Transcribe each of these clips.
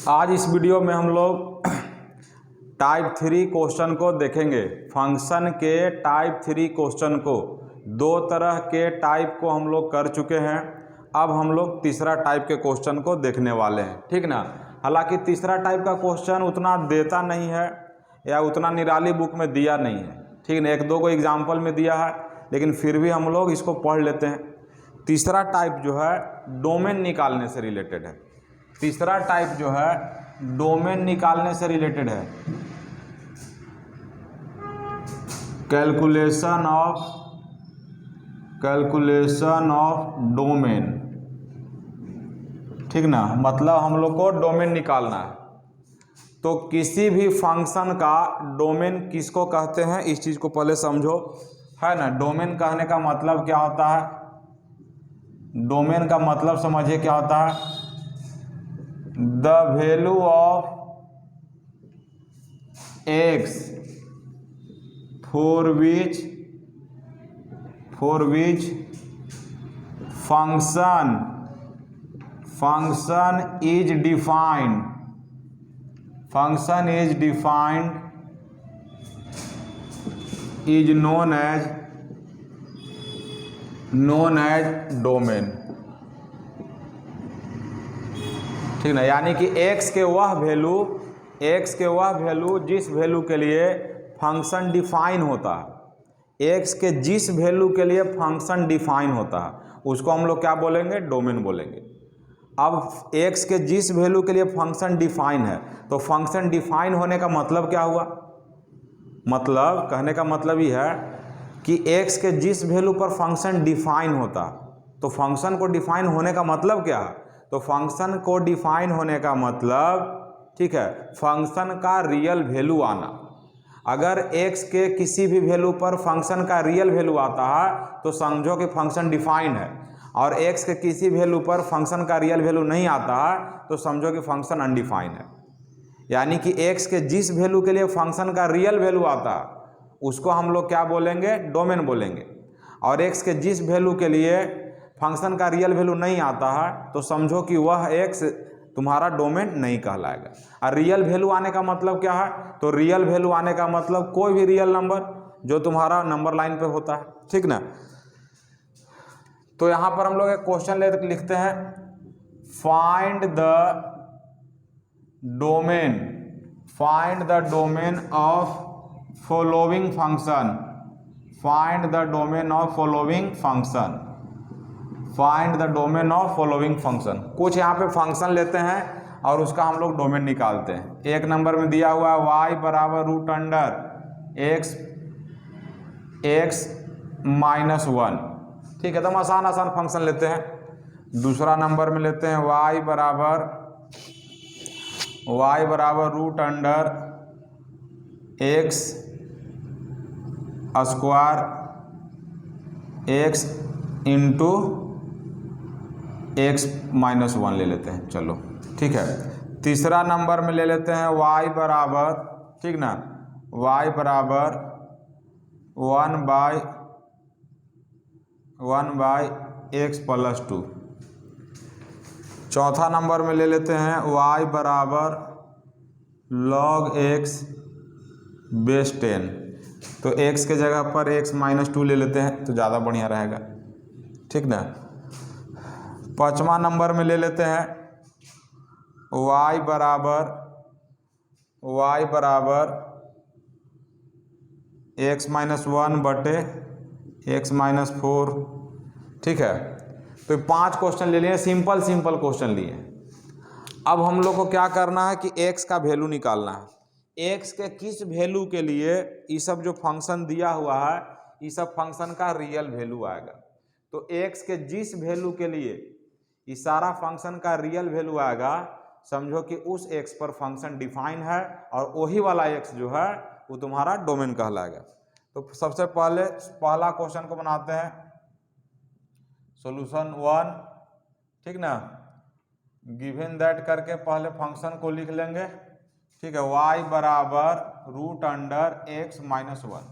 आज इस वीडियो में हम लोग टाइप 3 क्वेश्चन को देखेंगे। फंक्शन के टाइप 3 क्वेश्चन को, दो तरह के टाइप को हम लोग कर चुके हैं। अब हम लोग तीसरा टाइप के क्वेश्चन को देखने वाले हैं, ठीक ना। हालांकि तीसरा टाइप का क्वेश्चन उतना देता नहीं है या उतना निराली बुक में दिया नहीं है, ठीक ना। एक दो को एग्जाम्पल में दिया है, लेकिन फिर भी हम लोग इसको पढ़ लेते हैं। तीसरा टाइप जो है डोमेन निकालने से रिलेटेड है। तीसरा टाइप जो है डोमेन निकालने से रिलेटेड है। कैलकुलेशन ऑफ डोमेन, ठीक ना। मतलब हम लोग को डोमेन निकालना है। तो किसी भी फंक्शन का डोमेन किसको कहते हैं, इस चीज को पहले समझो, है ना। डोमेन कहने का मतलब क्या होता है, डोमेन का मतलब समझिए क्या होता है। The value of x for which function is defined is known as domain, ठीक ना। यानी कि x के वह वैल्यू जिस वैल्यू के लिए फंक्शन डिफाइन होता है, x के जिस वैल्यू के लिए फंक्शन डिफाइन होता है उसको हम लोग क्या बोलेंगे, डोमेन बोलेंगे। अब x के जिस वैल्यू के लिए फंक्शन डिफाइन है, तो फंक्शन डिफाइन होने का मतलब क्या हुआ, मतलब कहने का मतलब ये है कि x के जिस वैल्यू पर फंक्शन डिफाइन होता, तो फंक्शन को डिफाइन होने का मतलब क्या है। तो फंक्शन को डिफाइन होने का मतलब, ठीक है, फंक्शन का रियल वैल्यू आना। अगर x के किसी भी वैल्यू पर फंक्शन का रियल वैल्यू आता है तो समझो कि फंक्शन डिफाइन है, और x के किसी वैल्यू पर फंक्शन का रियल वैल्यू नहीं आता है तो समझो कि फंक्शन अनडिफाइन है। यानी कि x के जिस वैल्यू के लिए फंक्शन का रियल वैल्यू आता है उसको हम लोग क्या बोलेंगे, डोमेन बोलेंगे। और x के जिस वैल्यू के लिए फंक्शन का रियल वैल्यू नहीं आता है तो समझो कि वह x तुम्हारा डोमेन नहीं कहलाएगा। और रियल वैल्यू आने का मतलब क्या है, तो रियल वैल्यू आने का मतलब कोई भी रियल नंबर जो तुम्हारा नंबर लाइन पे होता है, ठीक ना। तो यहां पर हम लोग एक क्वेश्चन लिखते हैं, find the domain of following function, find the domain of following function. कुछ यहाँ पे फंक्शन लेते हैं और उसका हम लोग डोमेन निकालते हैं। एक नंबर में दिया हुआ है y बराबर रूट अंडर x -1, ठीक है। तो हम आसान फंक्शन लेते हैं। दूसरा नंबर में लेते हैं y बराबर root under x square x into x -1 ले लेते हैं, चलो ठीक है। तीसरा नंबर में ले लेते हैं y बराबर, ठीक ना, y बराबर 1/x + 2। चौथा नंबर में ले लेते हैं y बराबर log x बेस 10। तो x के जगह पर x -2 ले लेते हैं तो ज़्यादा बढ़िया रहेगा, ठीक ना। पांचवा नंबर में ले लेते हैं y बराबर x -1 बटे x -4, ठीक है। तो 5 क्वेश्चन ले लिए, सिंपल क्वेश्चन लिए। अब हम लोग को क्या करना है कि x का वैल्यू निकालना है। x के किस वैल्यू के लिए ये सब जो फंक्शन दिया हुआ है, ये सब फंक्शन का रियल वैल्यू आएगा। तो x के जिस वैल्यू के लिए ये सारा फंक्शन का रियल वैल्यू आएगा, समझो कि उस x पर फंक्शन डिफाइन है और वही वाला x जो है वो तुम्हारा डोमेन कहलाएगा। तो सबसे पहला क्वेश्चन को बनाते हैं, सॉल्यूशन 1, ठीक ना। गिवन दैट करके पहले फंक्शन को लिख लेंगे, ठीक है। y बराबर रूट अंडर x -1।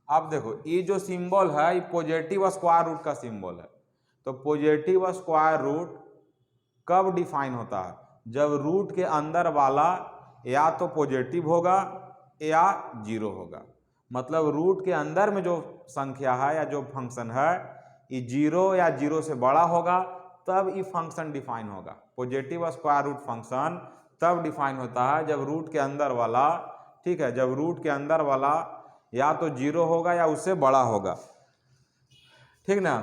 अब देखो ये जो सिंबल है ये पॉजिटिव स्क्वायर रूट का सिंबल है। तो पॉजिटिव स्क्वायर रूट कब डिफाइन होता है, जब रूट के अंदर वाला या तो पॉजिटिव होगा या जीरो होगा। मतलब रूट के अंदर में जो संख्या है या जो फंक्शन है ये जीरो या जीरो से बड़ा होगा तब ये फंक्शन डिफाइन होगा। पॉजिटिव स्क्वायर रूट फंक्शन तब डिफाइन होता है जब रूट के अंदर वाला, ठीक है, जब रूट के अंदर वाला या तो जीरो होगा या उससे बड़ा होगा, ठीक ना।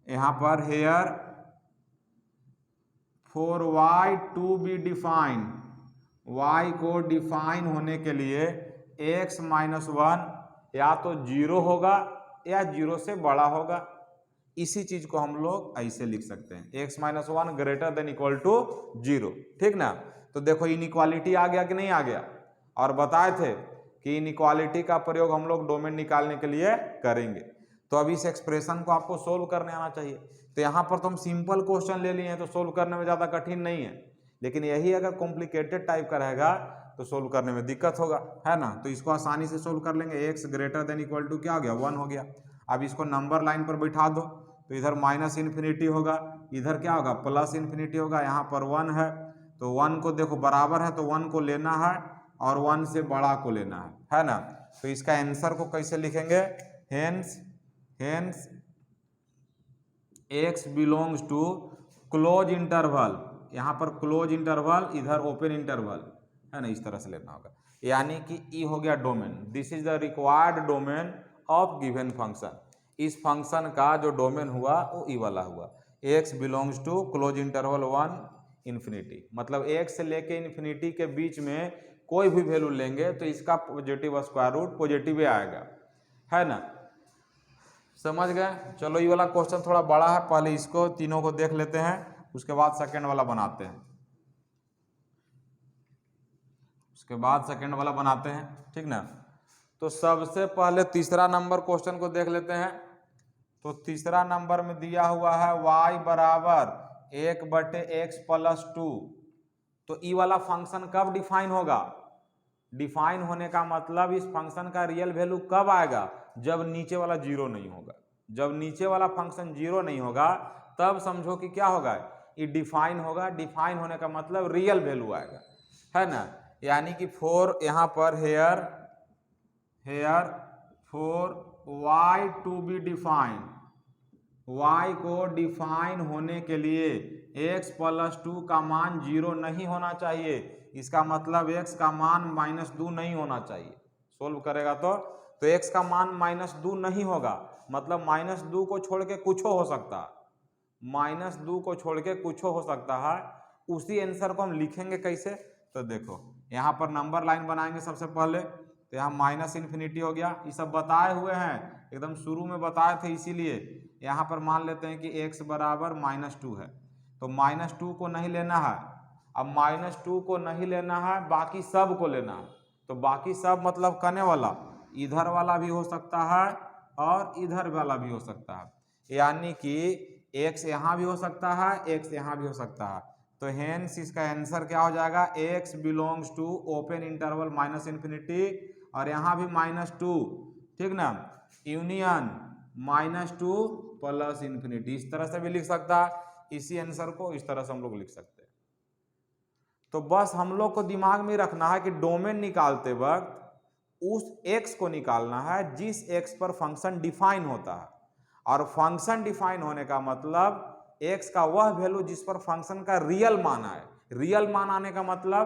यहाँ पर here for y to be define, y को डिफाइन होने के लिए x माइनस वन या तो जीरो होगा या जीरो से बड़ा होगा। इसी चीज को हम लोग ऐसे लिख सकते हैं, x minus one greater than equal to zero, ठीक ना। तो देखो इनइक्वालिटी आ गया कि नहीं आ गया, और बताए थे कि इनइक्वालिटी का प्रयोग हम लोग डोमेन निकालने के लिए करेंगे। तो अब इस एक्सप्रेशन को आपको सोल्व करने आना चाहिए। तो यहाँ पर तो हम सिंपल क्वेश्चन ले लिए हैं तो सोल्व करने में ज़्यादा कठिन नहीं है, लेकिन यही अगर कॉम्प्लिकेटेड टाइप का रहेगा तो सोल्व करने में दिक्कत होगा, है ना। तो इसको आसानी से सोल्व कर लेंगे। x greater than equal to क्या हो गया, 1 हो गया। अब इसको नंबर लाइन पर बैठा दो तो इधर माइनस इन्फिनिटी होगा, इधर क्या होगा प्लस इन्फिनिटी होगा। यहाँ पर 1 है तो 1 को देखो बराबर है तो 1 को लेना है और 1 से बड़ा को लेना है ना। तो इसका आंसर को कैसे लिखेंगे, hence x belongs to close interval, यहाँ पर क्लोज इंटरवल इधर ओपन इंटरवल, है ना, इस तरह से लेना होगा। यानी कि ई हो गया domain, this is the required domain of given function. इस फंक्शन का जो डोमेन हुआ वो ई वाला हुआ, x belongs to close interval 1 infinity. मतलब x से लेके इन्फिनिटी के बीच में कोई भी वैल्यू लेंगे तो इसका पॉजिटिव स्क्वायर रूट पॉजिटिव ही आएगा, है ना। समझ गए। चलो ये वाला क्वेश्चन थोड़ा बड़ा है, पहले इसको तीनों को देख लेते हैं, उसके बाद सेकंड वाला बनाते हैं, ठीक ना। तो सबसे पहले तीसरा नंबर क्वेश्चन को देख लेते हैं। तो तीसरा नंबर में दिया हुआ है y बराबर 1/x प्लस 2। तो ई वाला फंक्शन कब डिफाइन होगा, डिफाइन होने का मतलब इस फंक्शन का रियल वैल्यू कब आएगा, जब नीचे वाला जीरो नहीं होगा। जब नीचे वाला फंक्शन जीरो नहीं होगा तब समझो कि क्या होगा, ये डिफाइन होगा। डिफाइन होने का मतलब रियल वैल्यू आएगा, है ना। यानी कि फोर यहाँ पर here for y to be define, y को डिफाइन होने के लिए x प्लस 2 का मान जीरो नहीं होना चाहिए। इसका मतलब x का मान -2 नहीं होना चाहिए। सोल्व करेगा तो x का मान -2 नहीं होगा, मतलब -2 को छोड़ के कुछ हो सकता है, -2 को छोड़ के कुछ हो सकता है। उसी आंसर को हम लिखेंगे कैसे, तो देखो यहाँ पर नंबर लाइन बनाएंगे सबसे पहले। तो यहाँ माइनस इन्फिनिटी हो गया, ये सब बताए हुए हैं, एकदम शुरू में बताए थे, इसीलिए यहाँ पर मान लेते हैं कि x बराबर -2 है। तो -2 को नहीं लेना है, अब -2 को नहीं लेना है, बाकी सब को लेना है। तो बाकी सब मतलब करने वाला, इधर वाला भी हो सकता है और इधर वाला भी हो सकता है, यानी कि x यहाँ भी हो सकता है, x यहाँ भी हो सकता है। तो हेंस इसका आंसर क्या हो जाएगा, x belongs to open interval minus infinity और यहाँ भी -2, ठीक ना, यूनियन -2 प्लस इन्फिनिटी। इस तरह से भी लिख सकता है, इसी आंसर को इस तरह से हम लोग लिख सकते हैं। तो बस हम लोग को दिमाग में रखना है कि डोमेन निकालते वक्त उस x को निकालना है जिस x पर फंक्शन डिफाइन होता है, और फंक्शन डिफाइन होने का मतलब x का वह वैल्यू जिस पर फंक्शन का रियल मान आए। रियल मान आने का मतलब,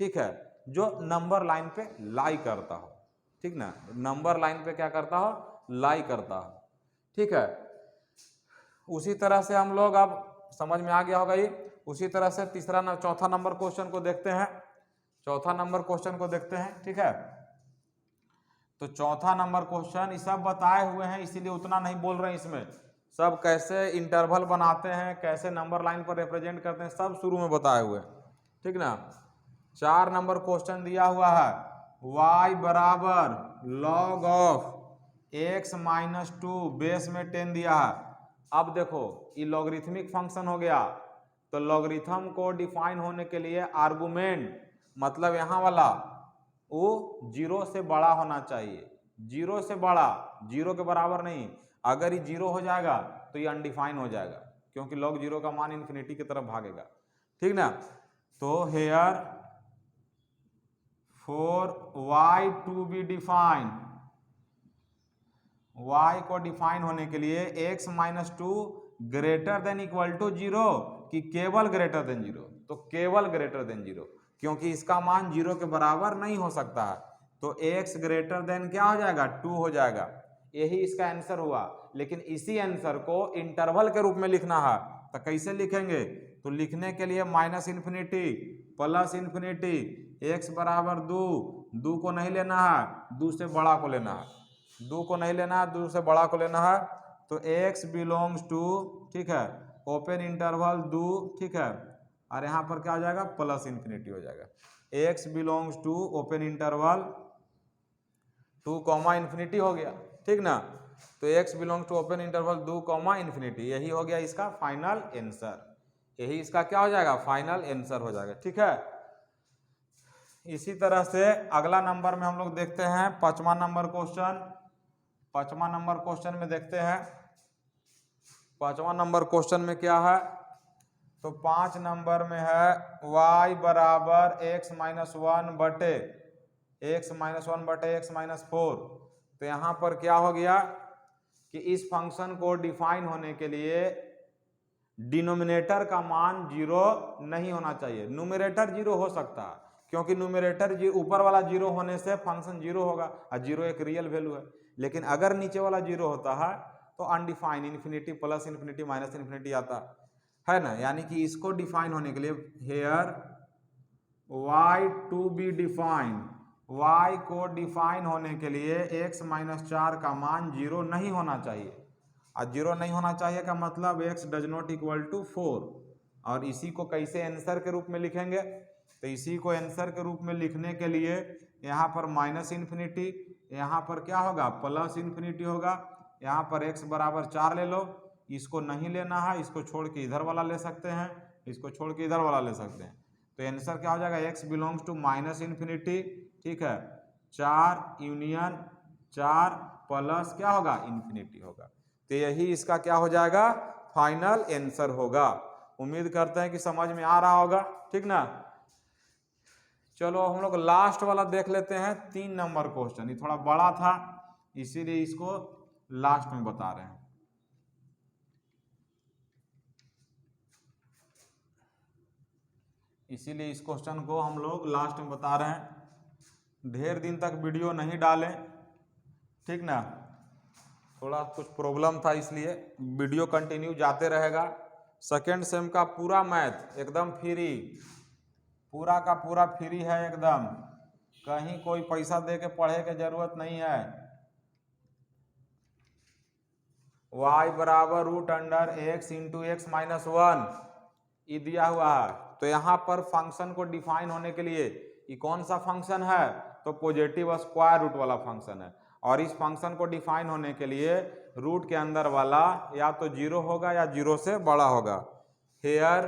ठीक है, जो नंबर लाइन पे लाई करता हो, ठीक ना, नंबर लाइन पे क्या करता हो, लाई करता हो, ठीक है। उसी तरह से हम लोग, अब समझ में आ गया होगा ये। उसी तरह से चौथा नंबर क्वेश्चन को देखते हैं। चौथा नंबर क्वेश्चन को देखते हैं, ठीक है। तो चौथा नंबर क्वेश्चन ये सब बताए हुए हैं, इसीलिए उतना नहीं बोल रहे हैं। इसमें सब कैसे इंटरवल बनाते हैं, कैसे नंबर लाइन पर रिप्रेजेंट करते हैं, सब शुरू में बताए हुए हैं, ठीक ना। 4 नंबर क्वेश्चन दिया हुआ है, y बराबर log ऑफ x -2 बेस में 10 दिया है। अब देखो ये लॉगरिथमिक फंक्शन हो गया, तो लॉगरिथम को डिफाइन होने के लिए आर्गुमेंट, मतलब यहाँ वाला वो 0 से बड़ा होना चाहिए, 0 से बड़ा, 0 के बराबर नहीं। अगर ये 0 हो जाएगा तो ये अनडिफाइन हो जाएगा, क्योंकि log 0 का मान इन्फिनिटी की तरफ भागेगा। ठीक ना। तो here for y to be define, y को डिफाइन होने के लिए x minus two greater than equal to 0 कि केवल ग्रेटर देन 0, तो केवल ग्रेटर देन 0, क्योंकि इसका मान 0 के बराबर नहीं हो सकता है, तो x ग्रेटर देन क्या हो जाएगा 2 हो जाएगा। यही इसका आंसर हुआ। लेकिन इसी आंसर को इंटरवल के रूप में लिखना है, तो कैसे लिखेंगे, तो लिखने के लिए minus infinity plus infinity, x बराबर 2 को नहीं लेना है, 2 से बड़ा को लेना है, 2 को नहीं लेना है, 2 से बड़ा को लेना है, तो x बिलोंग्स टू, ठीक है, ओपन इंटरवल 2, ठीक है, और यहाँ पर क्या हो जाएगा प्लस इन्फिनिटी हो जाएगा। x belongs to open interval 2 comma infinity हो गया, ठीक ना। तो x belongs to open interval 2 comma infinity, यही हो गया इसका फाइनल आंसर, यही इसका क्या हो जाएगा फाइनल आंसर हो जाएगा, ठीक है। इसी तरह से अगला नंबर में हम लोग देखते हैं 5वां नंबर क्वेश्चन। 5वां नंबर क्वेश्चन में देखते हैं, 5वां नंबर क्वेश्चन में क्या है, तो 5 नंबर में है y बराबर x माइनस 1 बटे x माइनस 1 बटे x माइनस 4। तो यहाँ पर क्या हो गया कि इस फंक्शन को डिफाइन होने के लिए डिनोमिनेटर का मान 0 नहीं होना चाहिए, न्यूमरेटर 0 हो सकता है, क्योंकि न्यूमरेटर ऊपर वाला 0 होने से फंक्शन 0 होगा और 0 एक रियल वैल्यू है। लेकिन अगर नीचे वाला 0 होता है तो undefine infinity plus infinity minus infinity आता है ना। यानी कि इसको डिफाइन होने के लिए here y to be define, y को डिफाइन होने के लिए x माइनस 4 का मान 0 नहीं होना चाहिए, और 0 नहीं होना चाहिए का मतलब x does not equal to 4। और इसी को कैसे आंसर के रूप में लिखेंगे, तो इसी को आंसर के रूप में लिखने के लिए यहाँ पर माइनस इन्फिनिटी, यहाँ पर क्या होगा प्लस इन्फिनिटी होगा, यहाँ पर x बराबर 4 ले लो, इसको नहीं लेना है, इसको छोड़ के इधर वाला ले सकते हैं, इसको छोड़ के इधर वाला ले सकते हैं, तो आंसर क्या हो जाएगा x belongs to minus infinity, ठीक है, 4 यूनियन 4 प्लस क्या होगा इन्फिनिटी होगा। तो यही इसका क्या हो जाएगा फाइनल आंसर होगा। उम्मीद करते हैं कि समझ में आ रहा होगा, ठीक ना। चलो हम लोग लास्ट वाला देख लेते हैं, 3 नंबर क्वेश्चन, ये थोड़ा बड़ा था इसीलिए इसको लास्ट में बता रहे हैं। इसीलिए इस क्वेश्चन को हम लोग लास्ट में बता रहे हैं, ढेर दिन तक वीडियो नहीं डालें, ठीक ना, थोड़ा कुछ प्रॉब्लम था इसलिए वीडियो कंटिन्यू जाते रहेगा। सेकेंड सेम का पूरा मैथ एकदम फ्री, पूरा का पूरा फ्री है एकदम, कहीं कोई पैसा दे के पढ़े की जरूरत नहीं है। y बराबर root under x into x minus 1 ये दिया हुआ है। तो यहाँ पर फंक्शन को डिफाइन होने के लिए ये कौन सा फंक्शन है, तो पॉजिटिव स्क्वायर रूट वाला फंक्शन है, और इस फंक्शन को डिफाइन होने के लिए रूट के अंदर वाला या तो 0 होगा या 0 से बड़ा होगा। Here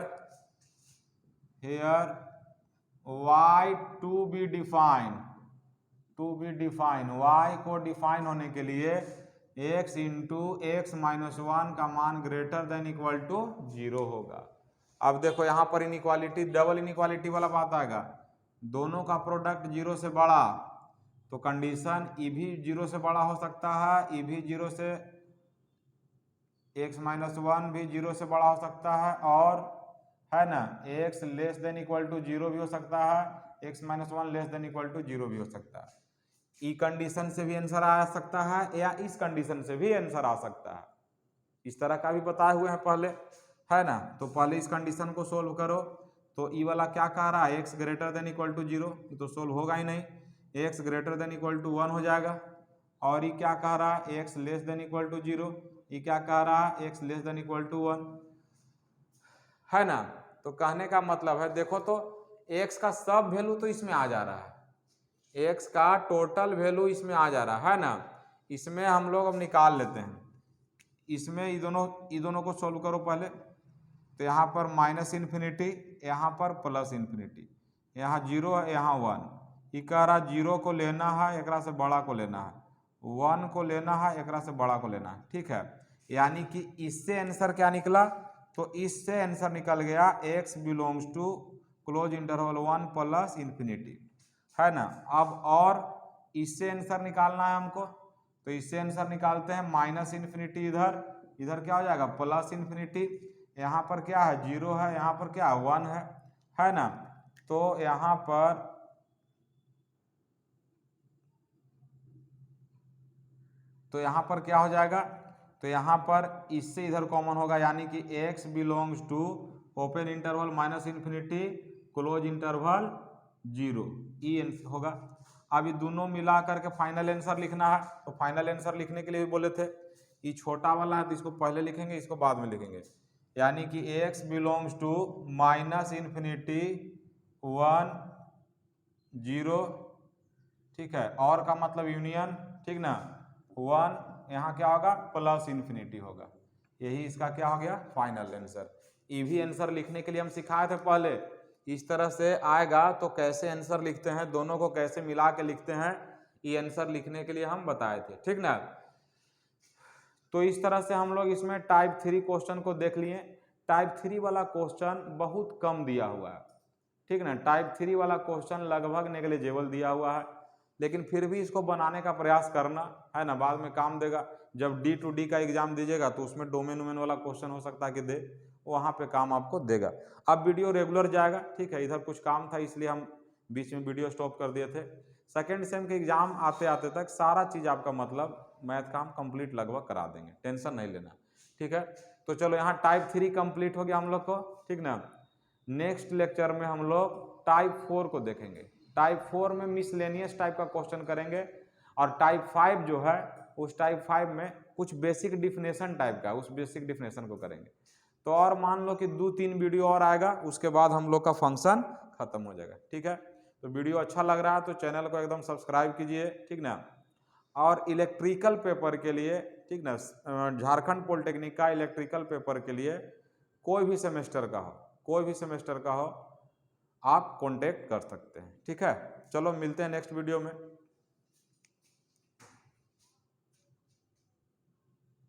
y to be define, y को डिफाइन होने के लिए x इंटू एक्स माइनस 1 का मान ग्रेटर देन इक्वल टू 0 होगा। अब देखो यहाँ पर इनइक्वालिटी डबल इनइक्वालिटी वाला बात आएगा, दोनों का प्रोडक्ट 0 से बड़ा, तो कंडीशन ई भी 0 से बड़ा हो सकता है, ई भी 0 से, x माइनस 1 भी 0 से बड़ा हो सकता है, और है ना x less than equal to 0 भी हो सकता है, x minus 1 less than equal to 0 भी हो सकता है। ई कंडीशन से भी आंसर आ सकता है या इस कंडीशन से भी आंसर आ सकता है, इस तरह का भी बताए हुए हैं पहले, है ना। तो पहले इस कंडीशन को सोल्व करो, तो ई वाला क्या कह रहा है x greater than equal to 0, ये तो सोल्व होगा ही नहीं, x greater than equal to 1 हो जाएगा। और ये क्या कह रहा है x less than equal to 0, ये क्या कह रहा है x less than equal to 1, है ना। तो कहने का मतलब है देखो तो x का सब वैल्यू तो इसमें आ जा रहा है, x का टोटल वैल्यू इसमें आ जा रहा है ना। इसमें हम लोग अब निकाल लेते हैं, इसमें ये दोनों को सोल्व करो पहले। तो यहाँ पर माइनस इन्फिनिटी, यहाँ पर प्लस इन्फिनिटी, यहाँ 0 है यहाँ 1, ये कह रहा 0 को लेना है एकरा से बड़ा को लेना है, 1 को लेना है एकरा से बड़ा को लेना है, ठीक है। यानी कि इससे आंसर क्या निकला तो इससे आंसर निकल गया x belongs to close interval 1 plus infinity, है ना। अब और इससे आंसर निकालना है हमको, तो इससे आंसर निकालते हैं माइनस इन्फिनिटी, इधर क्या हो जाएगा प्लस इन्फिनिटी, यहाँ पर क्या है 0 है, यहाँ पर क्या है 1 है ना। तो यहाँ पर क्या हो जाएगा, तो यहाँ पर इससे इधर कॉमन होगा, यानी कि x belongs to open interval minus infinity close interval 0, ई होगा। अब ये दोनों मिला करके फाइनल आंसर लिखना है, तो फाइनल आंसर लिखने के लिए भी बोले थे, ये छोटा वाला है तो इसको पहले लिखेंगे, इसको बाद में लिखेंगे, यानी कि x belongs to minus infinity 1 0, ठीक है, और का मतलब यूनियन, ठीक ना, 1, यहाँ क्या होगा प्लस इन्फिनिटी होगा, यही इसका क्या हो गया फाइनल आंसर। ये भी आंसर लिखने के लिए हम सिखाए थे पहले, इस तरह से आएगा तो कैसे आंसर लिखते हैं, दोनों को कैसे मिला के लिखते हैं, ये आंसर लिखने के लिए हम बताए थे, ठीक ना। तो इस तरह से हम लोग इसमें टाइप 3 क्वेश्चन को देख लिए। टाइप 3 वाला क्वेश्चन बहुत कम दिया हुआ है, ठीक ना, टाइप 3 वाला क्वेश्चन लगभग नेग्लिजिबल दिया हुआ है, लेकिन फिर भी इसको बनाने का प्रयास करना, है ना, बाद में काम देगा। जब D2D का एग्जाम दीजिएगा तो उसमें डोमेन वाला क्वेश्चन हो सकता है कि दे, वहाँ पे काम आपको देगा। अब वीडियो रेगुलर जाएगा, ठीक है, इधर कुछ काम था इसलिए हम बीच में वीडियो स्टॉप कर दिए थे। सेकेंड सेम के एग्जाम आते आते तक सारा चीज़ आपका मतलब मैथ का हम कंप्लीट लगभग करा देंगे, टेंशन नहीं लेना, ठीक है। तो चलो यहाँ टाइप 3 कंप्लीट हो गया हम लोग को, ठीक ना। नेक्स्ट लेक्चर में हम लोग टाइप 4 को देखेंगे। टाइप 4 में मिसलेनियस टाइप का क्वेश्चन करेंगे, और टाइप 5 जो है उस टाइप 5 में कुछ बेसिक डिफिनेशन टाइप का, उस बेसिक डिफिनेशन को करेंगे। तो और मान लो कि 2-3 वीडियो और आएगा, उसके बाद हम लोग का फंक्शन खत्म हो जाएगा, ठीक है। तो वीडियो अच्छा लग रहा है तो चैनल को एकदम सब्सक्राइब कीजिए, ठीक ना। और इलेक्ट्रिकल पेपर के लिए, ठीक ना, झारखंड पॉलिटेक्निक का इलेक्ट्रिकल पेपर के लिए कोई भी सेमेस्टर का हो आप कांटेक्ट कर सकते हैं, ठीक है। चलो मिलते हैं नेक्स्ट वीडियो में।